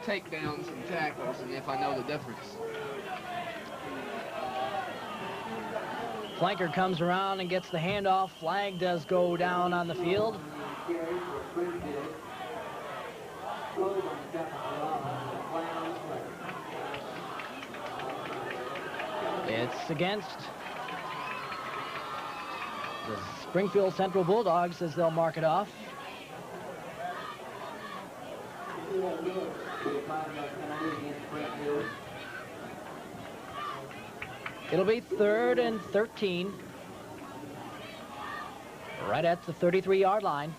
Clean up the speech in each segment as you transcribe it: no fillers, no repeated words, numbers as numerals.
takedowns and tackles, and if I know the difference. Flanker comes around and gets the handoff. Flag does go down on the field. It's against the Springfield Central Bulldogs as they'll mark it off. It'll be 3rd and 13. Right at the 33-yard line.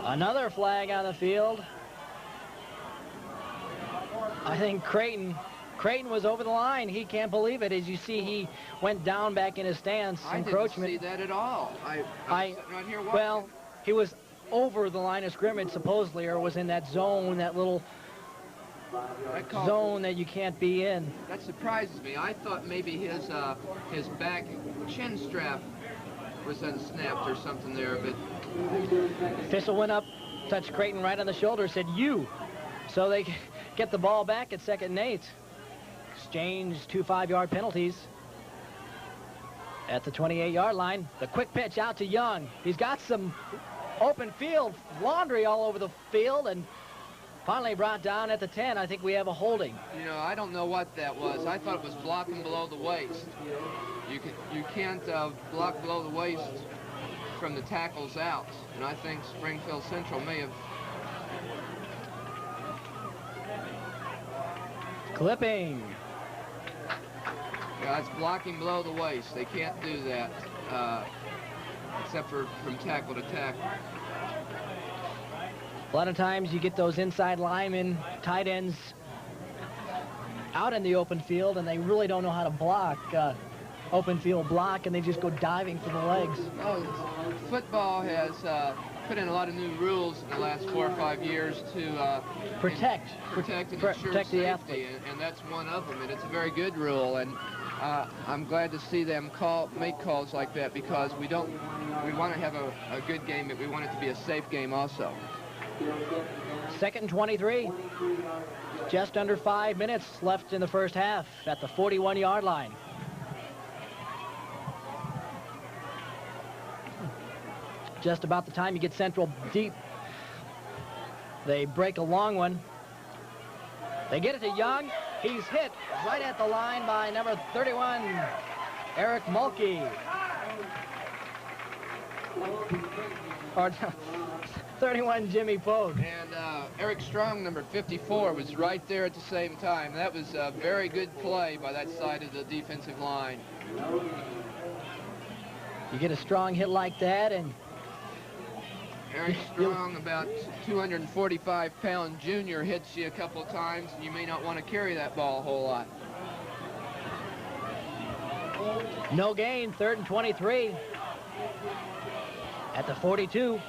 Another flag on the field. I think Creighton was over the line. He can't believe it. As you see, he went down back in his stance. Encroachment. I didn't see that at all. I'm sitting right here watching. Well, he was over the line of scrimmage supposedly, or was in that zone, that little zone that you can't be in. That surprises me. I thought maybe his back chin strap was unsnapped or something there, but Official went up, touched Creighton right on the shoulder, said "you," so they get the ball back at 2nd and 8. Exchange 2 5-yard penalties at the 28-yard line. The quick pitch out to Young. He's got some open field, laundry all over the field, and finally brought down at the 10. I think we have a holding. You know, I don't know what that was. I thought it was blocking below the waist. You can't block below the waist from the tackles out, and I think Springfield Central may have. Clipping. Yeah, it's blocking below the waist. They can't do that except for from tackle to tackle. A lot of times you get those inside linemen, tight ends out in the open field, and they really don't know how to block. Open field block, and they just go diving for the legs. Oh, football has put in a lot of new rules in the last 4 or 5 years to protect and ensure safety, the athlete, and that's one of them. And it's a very good rule, and I'm glad to see them make calls like that, because we want to have a good game, but we want it to be a safe game also. 2nd and 23. Just under 5 minutes left in the first half at the 41-yard line. Just about the time you get Central deep. They break a long one. They get it to Young. He's hit right at the line by number 31, Eric Mulkey. Or 31, Jimmy Pogue. And Eric Strong, number 54, was right there at the same time. That was a very good play by that side of the defensive line. You get a strong hit like that, and Eric Strong, about 245-pound junior, hits you a couple of times, and you may not want to carry that ball a whole lot. No gain, 3rd and 23 at the 42.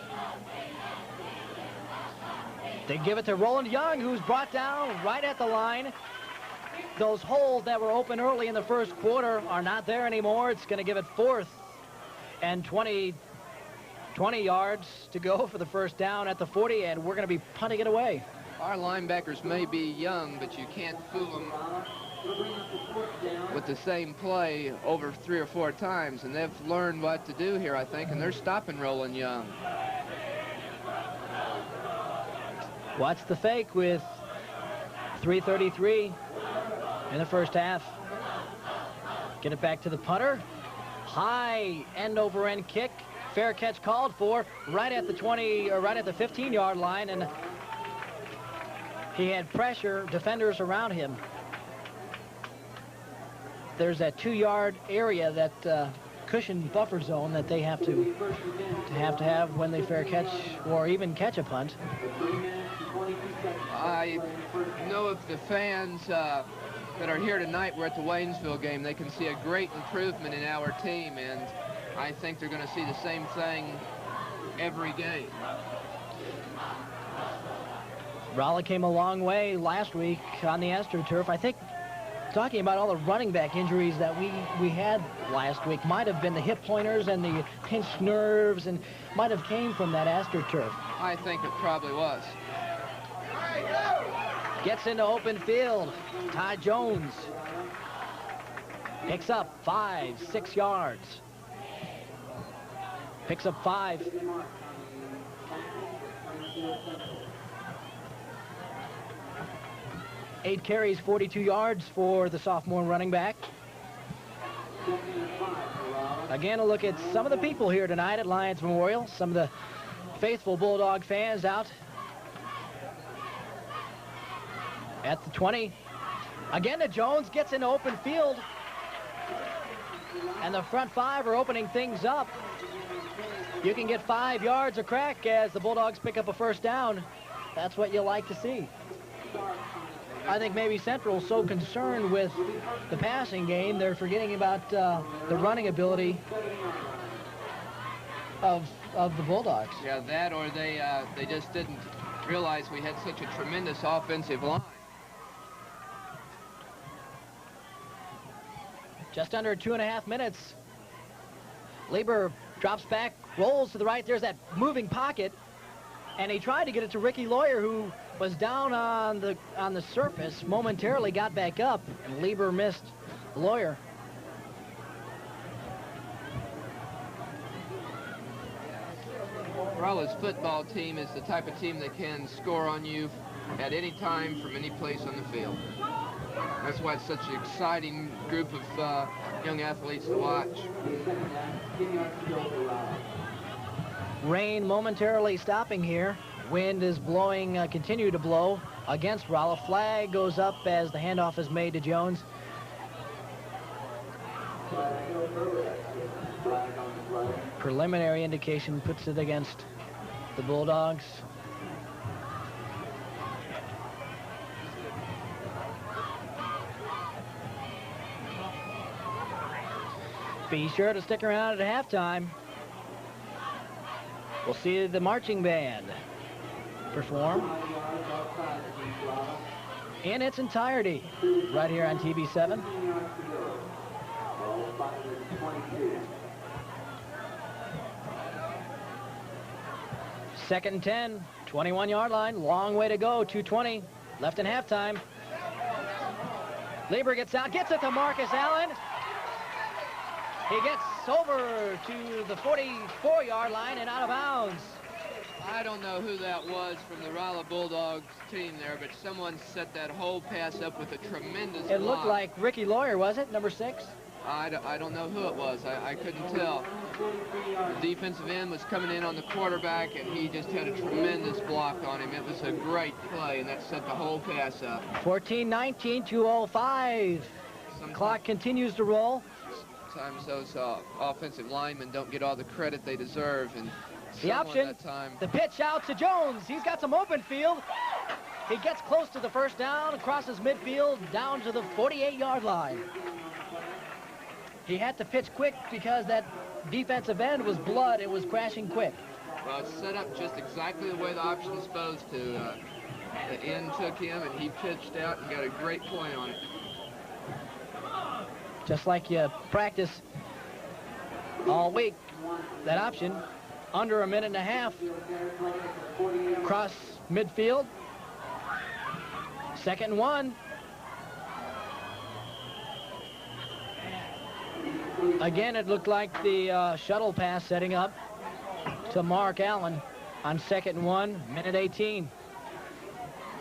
They give it to Roland Young, who's brought down right at the line. Those holes that were open early in the first quarter are not there anymore. It's going to give it 4th and 20 yards to go for the first down at the 40, and we're going to be punting it away. Our linebackers may be young, but you can't fool them with the same play over 3 or 4 times, and they've learned what to do here, I think, and they're stopping Roland Young. Watch the fake with 3:33 in the first half. Get it back to the punter. High end-over-end kick. Fair catch called for right at the 20, or right at the 15-yard line, and he had pressure, defenders around him. There's that 2-yard area, that cushion buffer zone that they have to have when they fair catch or even catch a punt. I know if the fans that are here tonight were at the Waynesville game, they can see a great improvement in our team, and I think they're going to see the same thing every game. Rolla came a long way last week on the AstroTurf. I think talking about all the running back injuries that we had last week might have been the hip pointers and the pinched nerves, and might have came from that AstroTurf. I think it probably was. Gets into open field. Ty Jones picks up 5-6 yards. Picks up 5. Eight carries, 42 yards for the sophomore running back. Again, a look at some of the people here tonight at Lions Memorial. Some of the faithful Bulldog fans out at the 20. Again, the Jones gets into open field. And the front 5 are opening things up. You can get 5 yards a crack as the Bulldogs pick up a first down. That's what you like to see. I think maybe Central's so concerned with the passing game, they're forgetting about the running ability of the Bulldogs. Yeah, that, or they just didn't realize we had such a tremendous offensive line. Just under 2.5 minutes. Lieber drops back, rolls to the right. There's that moving pocket, and he tried to get it to Ricky Lawyer, who was down on the surface, momentarily got back up, and Lieber missed Lawyer. Rolla's football team is the type of team that can score on you at any time from any place on the field. That's why it's such an exciting group of young athletes to watch. Rain momentarily stopping here. Wind is blowing, continue to blow against Rolla. Flag goes up as the handoff is made to Jones. Preliminary indication puts it against the Bulldogs. Be sure to stick around at halftime. We'll see the marching band perform in its entirety right here on TV7. Second and 10, 21-yard line, long way to go, 2:20 left in halftime. Lieber gets out, gets it to Marcus Allen. He gets over to the 44-yard line and out of bounds. I don't know who that was from the Rolla Bulldogs team there, but someone set that whole pass up with a tremendous block. It looked like Ricky Lawyer, was it, number 6? I don't know who it was. I couldn't tell. The defensive end was coming in on the quarterback, and he just had a tremendous block on him. It was a great play, and that set the whole pass up. 14-19, 2:05. Clock continues to roll. Sometimes those offensive linemen don't get all the credit they deserve, and the option, that time, the pitch out to Jones. He's got some open field. He gets close to the first down, crosses midfield, down to the 48-yard line. He had to pitch quick because that defensive end was blood. It was crashing quick. Well, it's set up just exactly the way the option is supposed to. The end took him, and he pitched out and got a great point on it. Just like you practice all week, that option, under a minute and a half, cross midfield, 2nd and 1. Again, it looked like the shuttle pass setting up to Mark Allen on 2nd and 1, minute 18.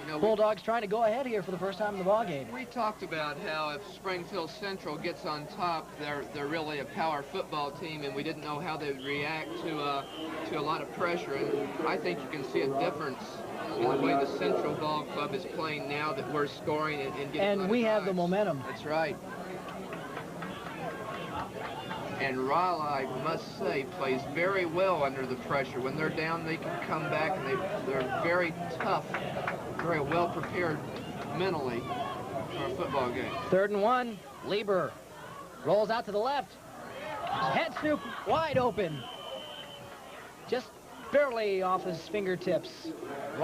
You know, Bulldogs trying to go ahead here for the first time in the ballgame. We talked about how if Springfield Central gets on top, they're really a power football team, and we didn't know how they would react to a lot of pressure. And I think you can see a difference in the way the Central Ball Club is playing now that we're scoring and getting. And we have the momentum. That's right. And Rolla, I must say, plays very well under the pressure. When they're down, they can come back, and they're very tough, very well prepared mentally for a football game. 3rd and 1, Lieber rolls out to the left. Head scoop wide open. Just barely off his fingertips. Right